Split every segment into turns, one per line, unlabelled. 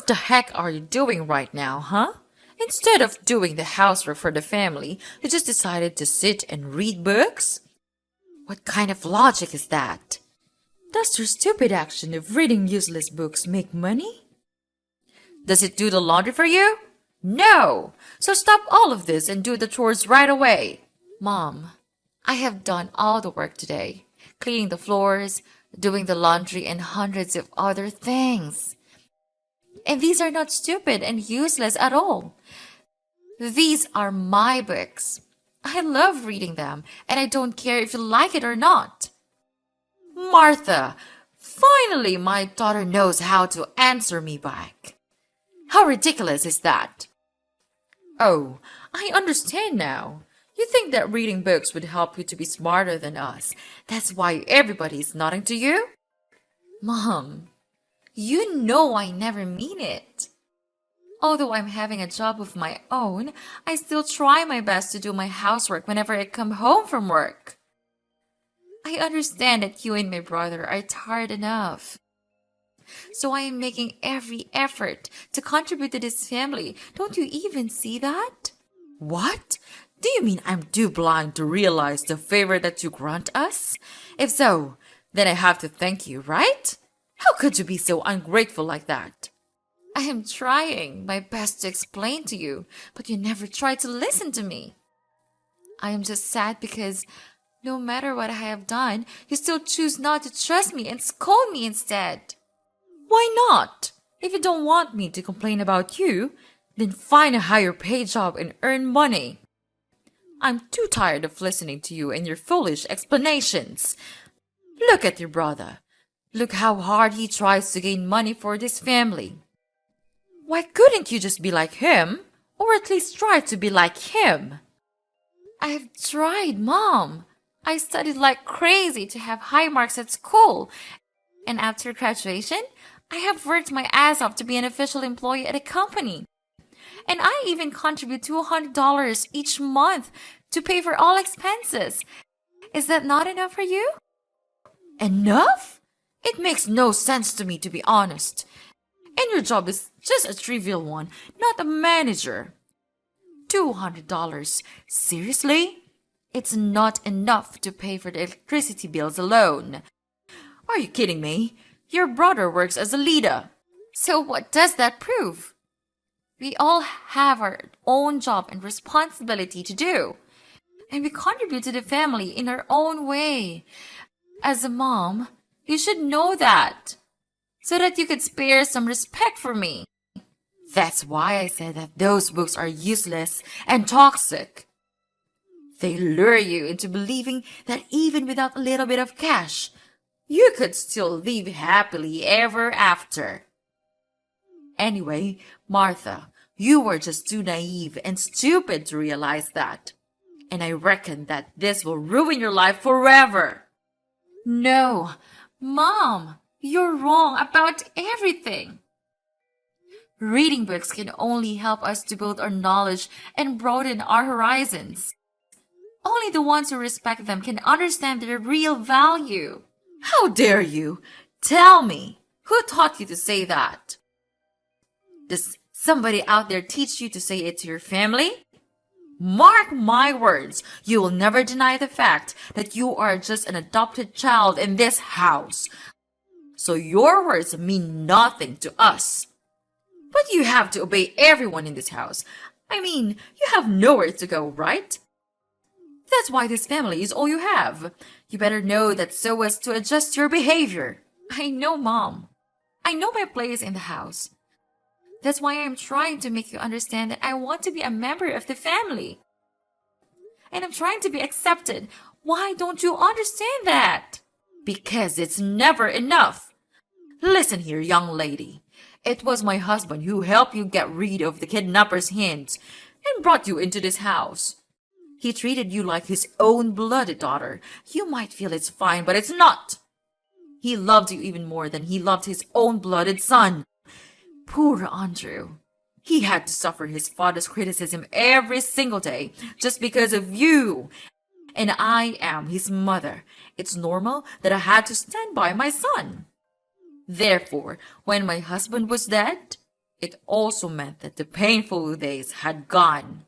What the heck are you doing right now, huh? Instead of doing the housework for the family, you just decided to sit and read books? What kind of logic is that? Does your stupid action of reading useless books make money? Does it do the laundry for you? No! So stop all of this and do the chores right away. Mom, I have done all the work today. Cleaning the floors, doing the laundry, and hundreds of other things. And these are not stupid and useless at all. These are my books. I love reading them, and I don't care if you like it or not. Martha, finally my daughter knows how to answer me back. How ridiculous is that? Oh, I understand now. You think that reading books would help you to be smarter than us. That's why everybody is nodding to you? Mom, you know I never mean it. Although I'm having a job of my own, I still try my best to do my housework whenever I come home from work. I understand that you and my brother are tired enough. So I am making every effort to contribute to this family. Don't you even see that? What? Do you mean I'm too blind to realize the favor that you grant us? If so, then I have to thank you, right? How could you be so ungrateful like that? I am trying my best to explain to you, but you never try to listen to me. I am just sad because no matter what I have done, you still choose not to trust me and scold me instead. Why not? If you don't want me to complain about you, then find a higher paid job and earn money. I'm too tired of listening to you and your foolish explanations. Look at your brother. Look how hard he tries to gain money for this family. Why couldn't you just be like him? Or at least try to be like him? I've tried, Mom. I studied like crazy to have high marks at school. And after graduation, I have worked my ass off to be an official employee at a company. And I even contribute $200 each month to pay for all expenses. Is that not enough for you? Enough? It makes no sense to me, to be honest. And your job is just a trivial one, not a manager. $200? Seriously? It's not enough to pay for the electricity bills alone. Are you kidding me? Your brother works as a leader. So what does that prove? We all have our own job and responsibility to do. And we contribute to the family in our own way. As a mom, you should know that. So that you could spare some respect for me. That's why I said that those books are useless and toxic. They lure you into believing that even without a little bit of cash, you could still live happily ever after. Anyway, Martha, you were just too naive and stupid to realize that. And I reckon that this will ruin your life forever. No, Mom, you're wrong about everything. Reading books can only help us to build our knowledge and broaden our horizons. Only the ones who respect them can understand their real value. How dare you? Tell me, who taught you to say that? Does somebody out there teach you to say it to your family? Mark my words, you will never deny the fact that you are just an adopted child in this house. So your words mean nothing to us. But you have to obey everyone in this house. I mean, you have nowhere to go, right? That's why this family is all you have. You better know that so as to adjust your behavior. I know, Mom. I know my place in the house. That's why I'm trying to make you understand that I want to be a member of the family. And I'm trying to be accepted. Why don't you understand that? Because it's never enough. Listen here, young lady. It was my husband who helped you get rid of the kidnapper's hands and brought you into this house. He treated you like his own blooded daughter. You might feel it's fine, but it's not. He loved you even more than he loved his own blooded son. Poor Andrew. He had to suffer his father's criticism every single day just because of you. And I am his mother. It's normal that I had to stand by my son. Therefore, when my husband was dead, It also meant that the painful days had gone.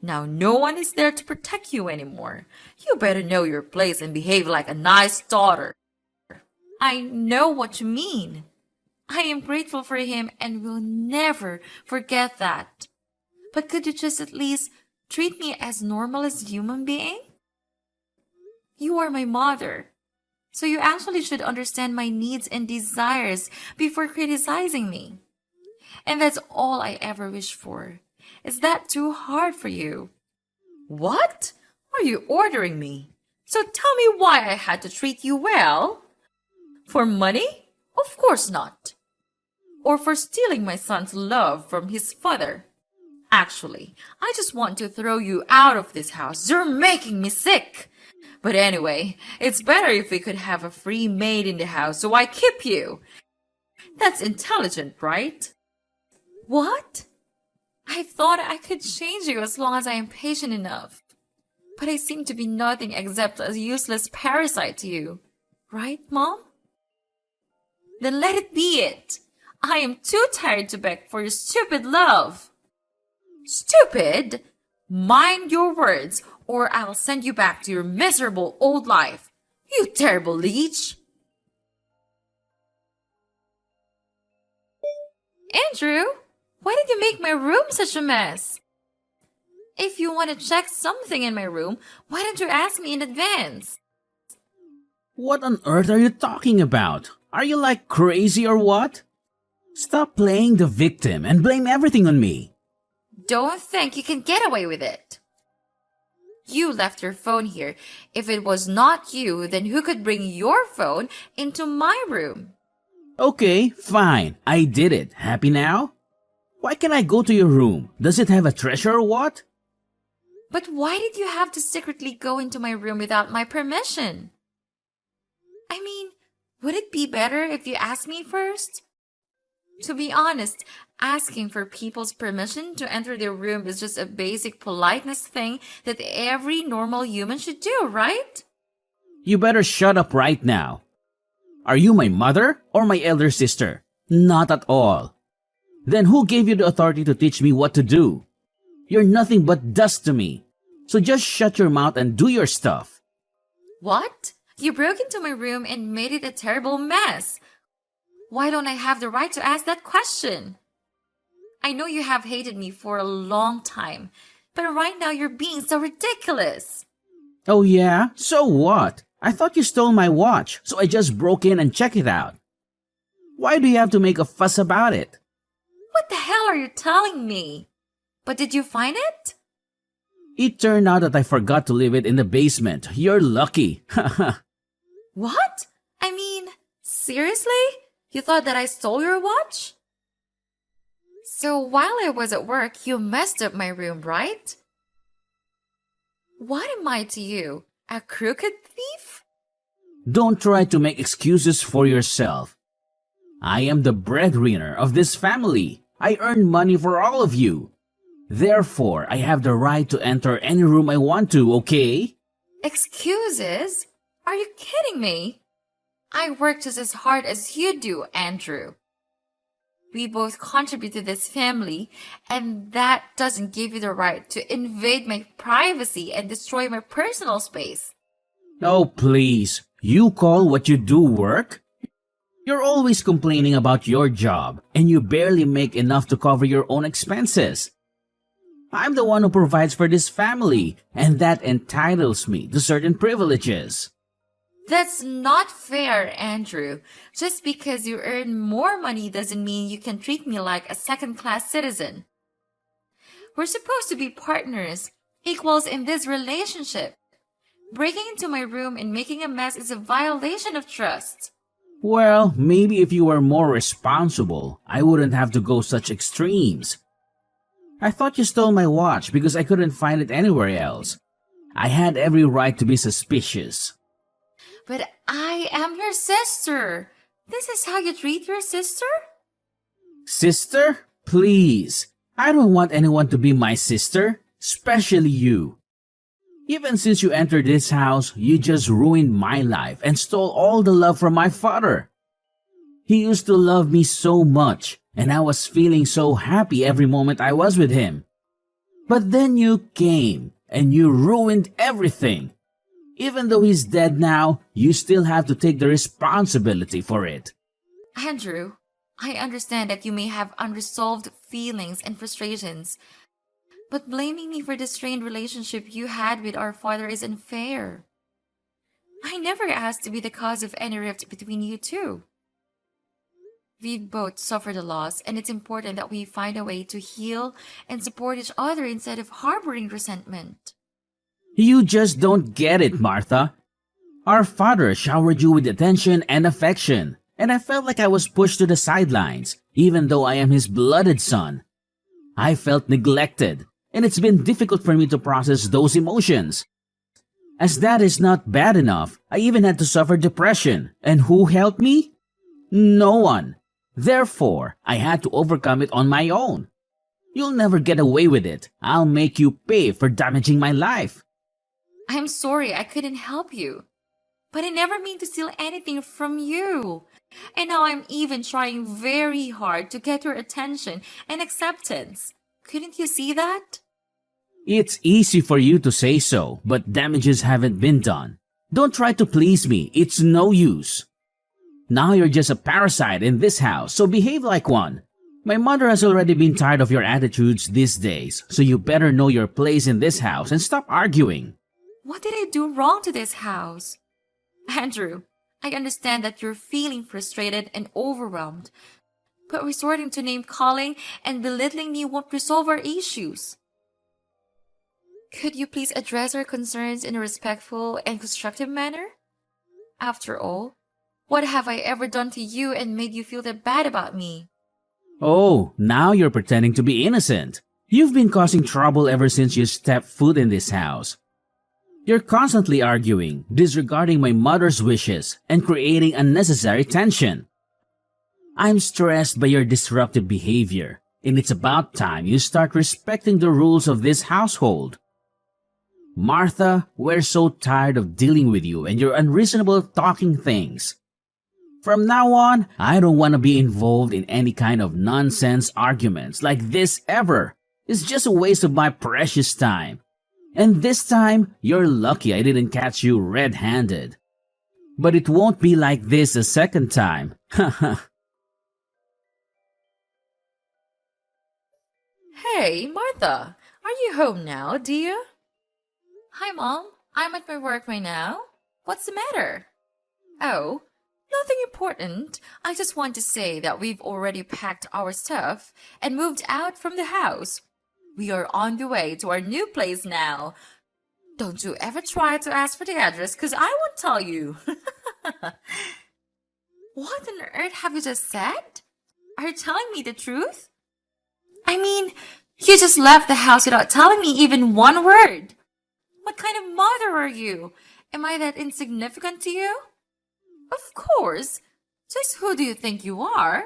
Now no one is there to protect you anymore. You better know your place and behave like a nice daughter. I know what you mean. I am grateful for him and will never forget that. But could you just at least treat me as normal as a human being? You are my mother, so you actually should understand my needs and desires before criticizing me. And that's all I ever wish for. Is that too hard for you? What? Are you ordering me? So tell me why I had to treat you well? For money? Of course not. Or for stealing my son's love from his father? Actually, I just want to throw you out of this house. You're making me sick. But anyway, it's better if we could have a free maid in the house, so I keep you. That's intelligent, right? What? I thought I could change you as long as I am patient enough. But I seem to be nothing except a useless parasite to you. Right, Mom? Then let it be it. I am too tired to beg for your stupid love. Stupid? Mind your words, or I'll send you back to your miserable old life. You terrible leech. Andrew, why did you make my room such a mess? If you want to check something in my room, why don't you ask me in advance?
What on earth are you talking about? Are you like crazy or what? Stop playing the victim and blame everything on me.
Don't think you can get away with it. You left your phone here. If it was not you, then who could bring your phone into my room?
Okay, fine. I did it. Happy now? Why can't I go to your room? Does it have a treasure or what?
But why did you have to secretly go into my room without my permission? I mean, would it be better if you asked me first? To be honest, asking for people's permission to enter their room is just a basic politeness thing that every normal human should do, right?
You better shut up right now. Are you my mother or my elder sister? Not at all. Then who gave you the authority to teach me what to do? You're nothing but dust to me. So just shut your mouth and do your stuff.
What? You broke into my room and made it a terrible mess. Why don't I have the right to ask that question? I know you have hated me for a long time, but right now you're being so ridiculous.
Oh yeah? So what? I thought you stole my watch, so I just broke in and checked it out. Why do you have to make a fuss about it?
What the hell are you telling me? But did you find it?
It turned out that I forgot to leave it in the basement. You're lucky.
What? I mean, seriously? You thought that I stole your watch? So while I was at work, you messed up my room, right? What am I to you? A crooked thief?
Don't try to make excuses for yourself. I am the breadwinner of this family. I earn money for all of you. Therefore, I have the right to enter any room I want to, okay?
Excuses? Are you kidding me? I work just as hard as you do, Andrew. We both contribute to this family, and that doesn't give you the right to invade my privacy and destroy my personal space.
Oh, please. You call what you do work? You're always complaining about your job, and you barely make enough to cover your own expenses. I'm the one who provides for this family, and that entitles me to certain privileges.
That's not fair, Andrew. Just because you earn more money doesn't mean you can treat me like a second-class citizen. We're supposed to be partners, equals in this relationship. Breaking into my room and making a mess is a violation of trust.
Well, maybe if you were more responsible, I wouldn't have to go such extremes. I thought you stole my watch because I couldn't find it anywhere else. I had every right to be suspicious.
But I am your sister. This is how you treat your sister?
Sister? Please. I don't want anyone to be my sister, especially you. Even since you entered this house, you just ruined my life and stole all the love from my father. He used to love me so much, and I was feeling so happy every moment I was with him. But then you came, and you ruined everything. Even though he's dead now, you still have to take the responsibility for it.
Andrew, I understand that you may have unresolved feelings and frustrations, but blaming me for the strained relationship you had with our father is unfair. I never asked to be the cause of any rift between you two. We've both suffered a loss, and it's important that we find a way to heal and support each other instead of harboring resentment.
You just don't get it, Martha. Our father showered you with attention and affection, and I felt like I was pushed to the sidelines, even though I am his blooded son. I felt neglected, and it's been difficult for me to process those emotions. As that is not bad enough, I even had to suffer depression, and who helped me? No one. Therefore, I had to overcome it on my own. You'll never get away with it. I'll make you pay for damaging my life.
I'm sorry I couldn't help you, but I never mean to steal anything from you. And now I'm even trying very hard to get your attention and acceptance. Couldn't you see that?
It's easy for you to say so, but damages haven't been done. Don't try to please me. It's no use. Now you're just a parasite in this house, so behave like one. My mother has already been tired of your attitudes these days, so you better know your place in this house and stop arguing.
What did I do wrong to this house? Andrew, I understand that you're feeling frustrated and overwhelmed, but resorting to name-calling and belittling me won't resolve our issues. Could you please address our concerns in a respectful and constructive manner? After all, what have I ever done to you and made you feel that bad about me?
Oh, now you're pretending to be innocent. You've been causing trouble ever since you stepped foot in this house. You're constantly arguing, disregarding my mother's wishes, and creating unnecessary tension. I'm stressed by your disruptive behavior, and it's about time you start respecting the rules of this household. Martha, we're so tired of dealing with you and your unreasonable talking things. From now on, I don't want to be involved in any kind of nonsense arguments like this ever. It's just a waste of my precious time. And this time, you're lucky I didn't catch you red-handed. But it won't be like this a second time.
Hey, Martha, are you home now, dear? Hi, Mom. I'm at my work right now. What's the matter? Oh, nothing important. I just want to say that we've already packed our stuff and moved out from the house. We are on the way to our new place now. Don't you ever try to ask for the address, because I won't tell you. What on earth have you just said? Are you telling me the truth? I mean, you just left the house without telling me even one word. What kind of mother are you? Am I that insignificant to you? Of course. Just who do you think you are?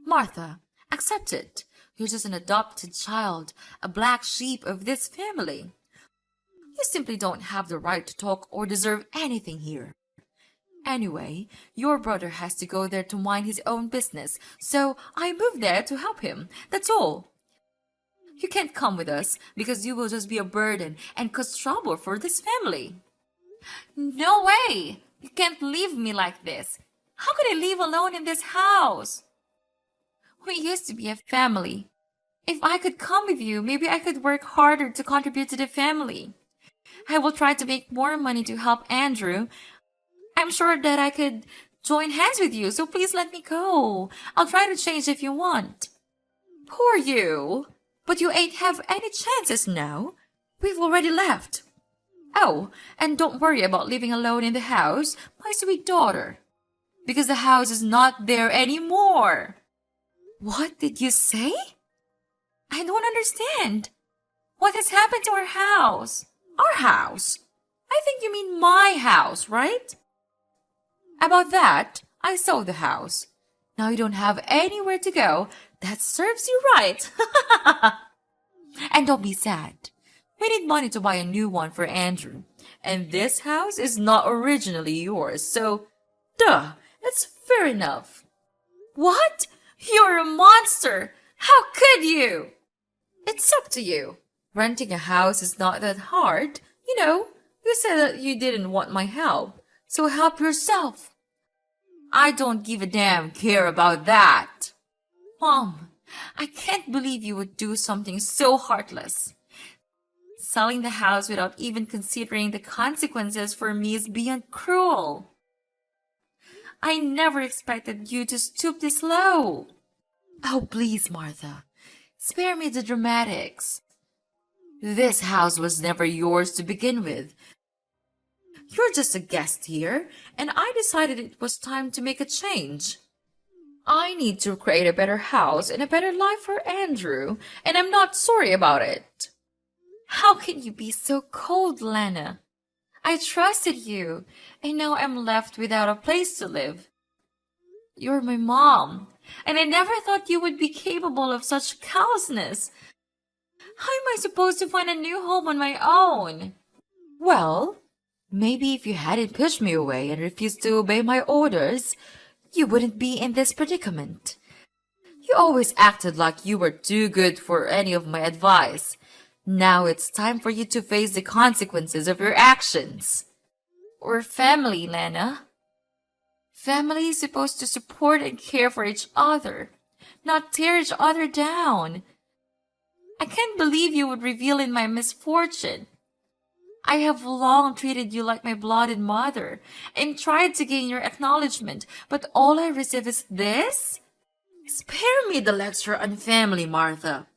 Martha, accept it. You're just an adopted child, a black sheep of this family. You simply don't have the right to talk or deserve anything here. Anyway, your brother has to go there to mind his own business, so I moved there to help him. That's all. You can't come with us because you will just be a burden and cause trouble for this family. No way! You can't leave me like this. How could I live alone in this house? We used to be a family. If I could come with you, maybe I could work harder to contribute to the family. I will try to make more money to help Andrew. I'm sure that I could join hands with you, so please let me go. I'll try to change if you want. Poor you. But you ain't have any chances now. We've already left. Oh, and don't worry about living alone in the house, my sweet daughter. Because the house is not there anymore. What did you say? I don't understand. What has happened to our house? Our house? I think you mean my house, right? About that, I sold the house. Now you don't have anywhere to go. That serves you right. And don't be sad. We need money to buy a new one for Andrew. And this house is not originally yours, so, duh, it's fair enough. What? You're a disaster! How could you? It's up to you. Renting a house is not that hard. You said that you didn't want my help, so help yourself. I don't give a damn care about that. Mom, I can't believe you would do something so heartless. Selling the house without even considering the consequences for me is beyond cruel. I never expected you to stoop this low. Oh, please, Martha. Spare me the dramatics. This house was never yours to begin with. You're just a guest here, and I decided it was time to make a change. I need to create a better house and a better life for Andrew, and I'm not sorry about it. How can you be so cold, Lana? I trusted you, and now I'm left without a place to live. You're my mom, and I never thought you would be capable of such callousness. How am I supposed to find a new home on my own? Well, maybe if you hadn't pushed me away and refused to obey my orders, you wouldn't be in this predicament. You always acted like you were too good for any of my advice. Now it's time for you to face the consequences of your actions. We're family, Lana. Family is supposed to support and care for each other, not tear each other down. I can't believe you would revel in my misfortune. I have long treated you like my blooded mother and tried to gain your acknowledgement, but all I receive is this? Spare me the lecture on family, Martha.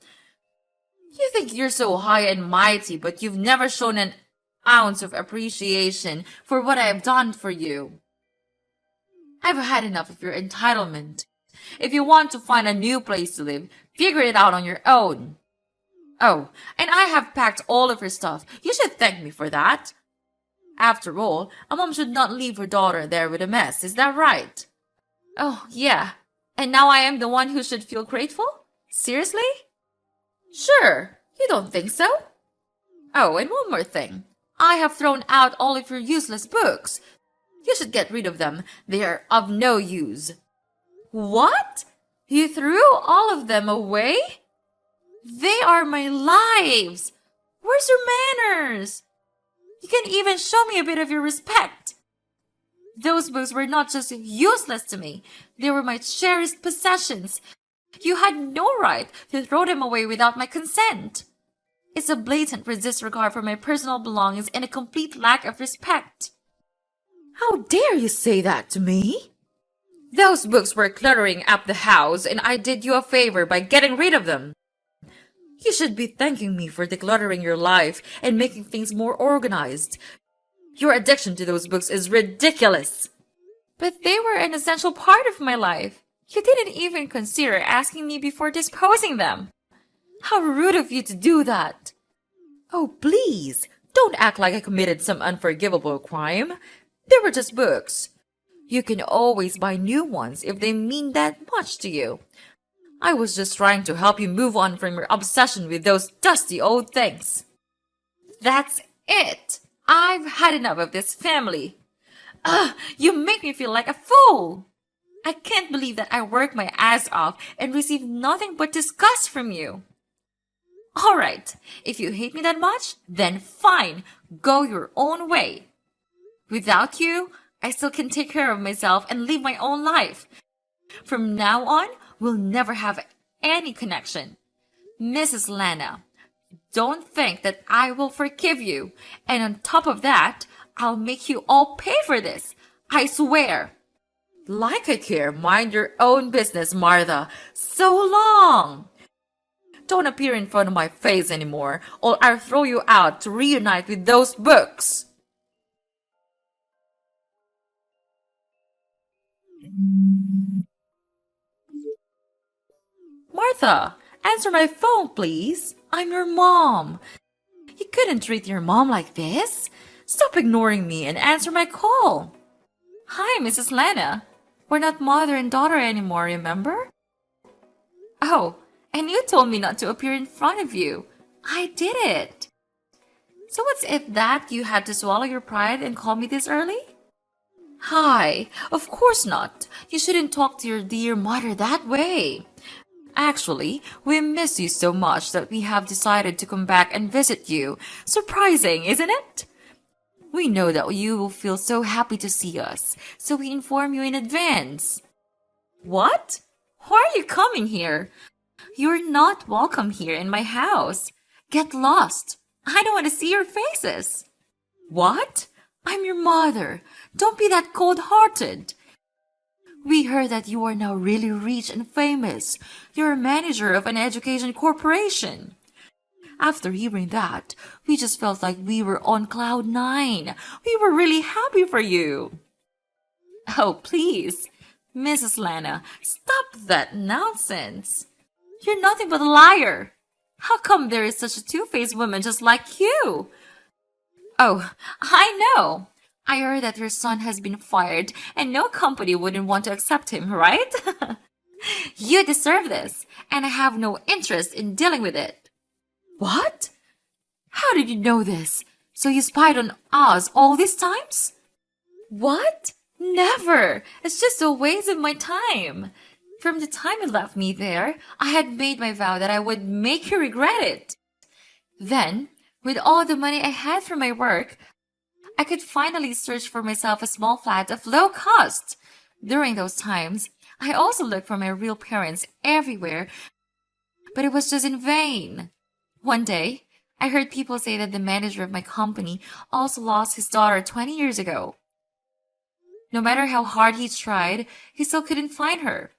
You think you're so high and mighty, but you've never shown an ounce of appreciation for what I have done for you. I've had enough of your entitlement. If you want to find a new place to live, figure it out on your own. Oh, and I have packed all of her stuff. You should thank me for that. After all, a mom should not leave her daughter there with a mess, is that right? Oh, yeah. And now I am the one who should feel grateful? Seriously? Sure, you don't think so? Oh, and one more thing. I have thrown out all of your useless books. You should get rid of them. They are of no use. What? You threw all of them away? They are my lives. Where's your manners? You can even show me a bit of your respect. Those books were not just useless to me. They were my cherished possessions. You had no right to throw them away without my consent. It's a blatant disregard for my personal belongings and a complete lack of respect. How dare you say that to me? Those books were cluttering up the house, and I did you a favor by getting rid of them. You should be thanking me for decluttering your life and making things more organized. Your addiction to those books is ridiculous. But they were an essential part of my life. You didn't even consider asking me before disposing them. How rude of you to do that. Oh, please, don't act like I committed some unforgivable crime. They were just books. You can always buy new ones if they mean that much to you. I was just trying to help you move on from your obsession with those dusty old things. That's it. I've had enough of this family. You make me feel like a fool. I can't believe that I worked my ass off and received nothing but disgust from you. All right, if you hate me that much, then fine, go your own way. Without you, I still can take care of myself and live my own life. From now on, we'll never have any connection. Mrs. Lana, don't think that I will forgive you. And on top of that, I'll make you all pay for this. I swear. Like I care, mind your own business, Martha. So long. Don't appear in front of my face anymore, or I'll throw you out to reunite with those books. Martha, answer my phone, please. I'm your mom. You couldn't treat your mom like this. Stop ignoring me and answer my call. Hi, Mrs. Lana. We're not mother and daughter anymore, remember? Oh, and you told me not to appear in front of you. I did it. So what's it that you had to swallow your pride and call me this early? Hi, of course not. You shouldn't talk to your dear mother that way. Actually, we miss you so much that we have decided to come back and visit you. Surprising, isn't it? We know that you will feel so happy to see us, so we inform you in advance. What? Why are you coming here? You're not welcome here in my house. Get lost. I don't want to see your faces. What? I'm your mother. Don't be that cold-hearted. We heard that you are now really rich and famous. You're a manager of an education corporation. After hearing that, we just felt like we were on cloud nine. We were really happy for you. Oh, please, Mrs. Lana, stop that nonsense. You're nothing but a liar. How come there is such a two-faced woman just like you? Oh, I know. I heard that your son has been fired and no company wouldn't want to accept him, right? You deserve this, and I have no interest in dealing with it. What? How did you know this? So you spied on us all these times? What? Never! It's just a waste of my time. From the time you left me there, I had made my vow that I would make you regret it. Then, with all the money I had from my work, I could finally search for myself a small flat of low cost. During those times, I also looked for my real parents everywhere, but it was just in vain. One day, I heard people say that the manager of my company also lost his daughter 20 years ago. No matter how hard he tried, he still couldn't find her.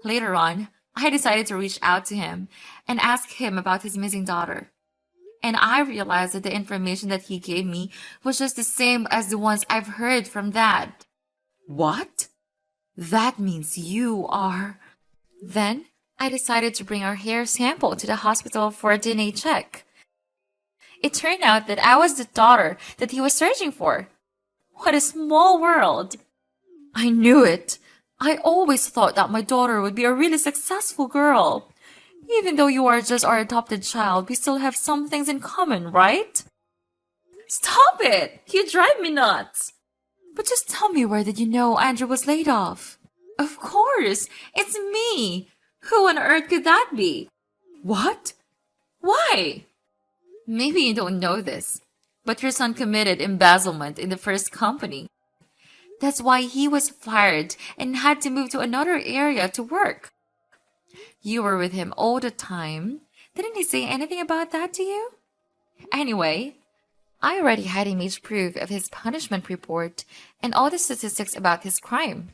Later on, I decided to reach out to him and ask him about his missing daughter. And I realized that the information that he gave me was just the same as the ones I've heard from Dad. What? That means you are... Then, I decided to bring our hair sample to the hospital for a DNA check. It turned out that I was the daughter that he was searching for. What a small world! I knew it. I always thought that my daughter would be a really successful girl. Even though you are just our adopted child, we still have some things in common, right? Stop it! You drive me nuts! But just tell me, where did you know Andrew was laid off? Of course! It's me! Who on earth could that be? What? Why? Maybe you don't know this, but your son committed embezzlement in the first company. That's why he was fired and had to move to another area to work. You were with him all the time. Didn't he say anything about that to you? Anyway, I already had image proof of his punishment report and all the statistics about his crime.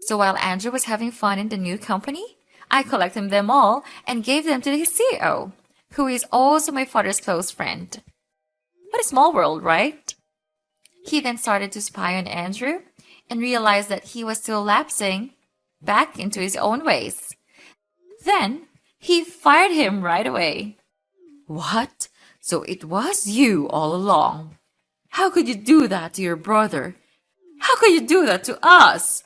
So while Andrew was having fun in the new company, I collected them all and gave them to the CEO, who is also my father's close friend. What a small world, right? He then started to spy on Andrew and realized that he was still lapsing back into his own ways. Then, he fired him right away. What? So it was you all along. How could you do that to your brother? How could you do that to us?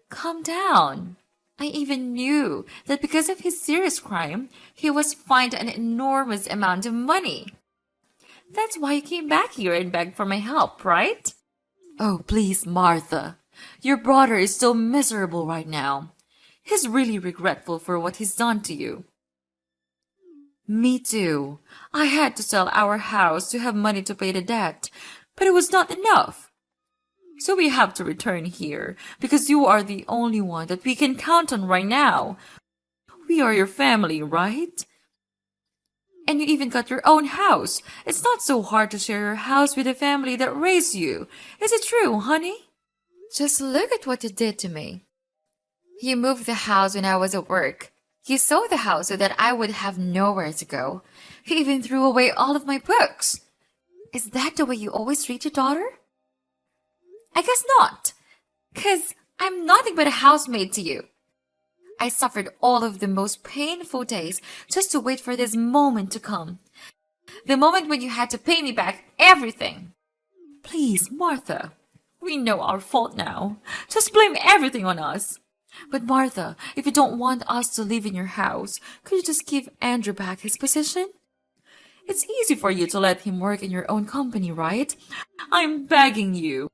Calm down. I even knew that because of his serious crime, he was fined an enormous amount of money. That's why you came back here and begged for my help, right? Oh, please, Martha. Your brother is so miserable right now. He's really regretful for what he's done to you. Me too. I had to sell our house to have money to pay the debt, but it was not enough. So we have to return here, because you are the only one that we can count on right now. We are your family, right? And you even got your own house. It's not so hard to share your house with the family that raised you. Is it true, honey? Just look at what you did to me. You moved the house when I was at work. You sold the house so that I would have nowhere to go. You even threw away all of my books. Is that the way you always treat your daughter? I guess not, 'cause I'm nothing but a housemaid to you. I suffered all of the most painful days just to wait for this moment to come. The moment when you had to pay me back everything. Please, Martha, we know our fault now. Just blame everything on us. But Martha, if you don't want us to live in your house, could you just give Andrew back his position? It's easy for you to let him work in your own company, right? I'm begging you.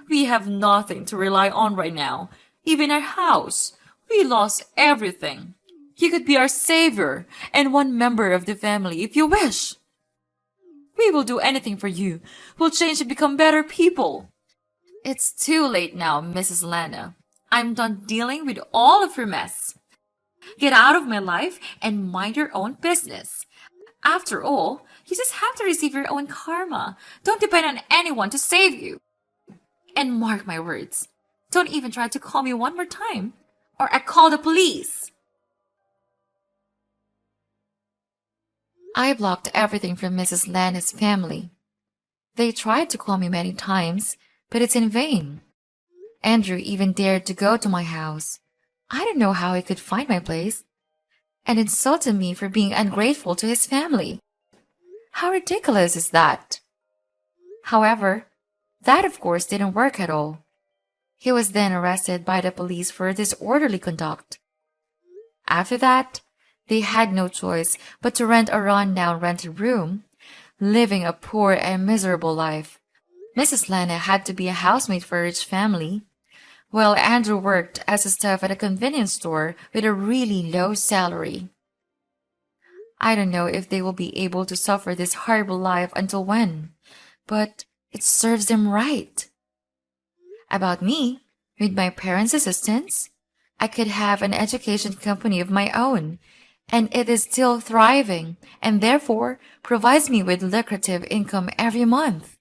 We have nothing to rely on right now, even our house. We lost everything. You could be our savior and one member of the family if you wish. We will do anything for you. We'll change and become better people. It's too late now, Mrs. Lana. I'm done dealing with all of your mess. Get out of my life and mind your own business. After all, you just have to receive your own karma. Don't depend on anyone to save you. And mark my words, don't even try to call me one more time, or I call the police. I blocked everything from Mrs. Lana's family. They tried to call me many times, but it's in vain. Andrew even dared to go to my house. I don't know how he could find my place, and insulted me for being ungrateful to his family. How ridiculous is that? However, that of course didn't work at all. He was then arrested by the police for disorderly conduct. After that, they had no choice but to rent a run-down rented room, living a poor and miserable life. Mrs. Lana had to be a housemaid for a rich family, while Andrew worked as a staff at a convenience store with a really low salary. I don't know if they will be able to suffer this horrible life until when, but it serves them right. About me, with my parents' assistance, I could have an education company of my own, and it is still thriving and therefore provides me with lucrative income every month.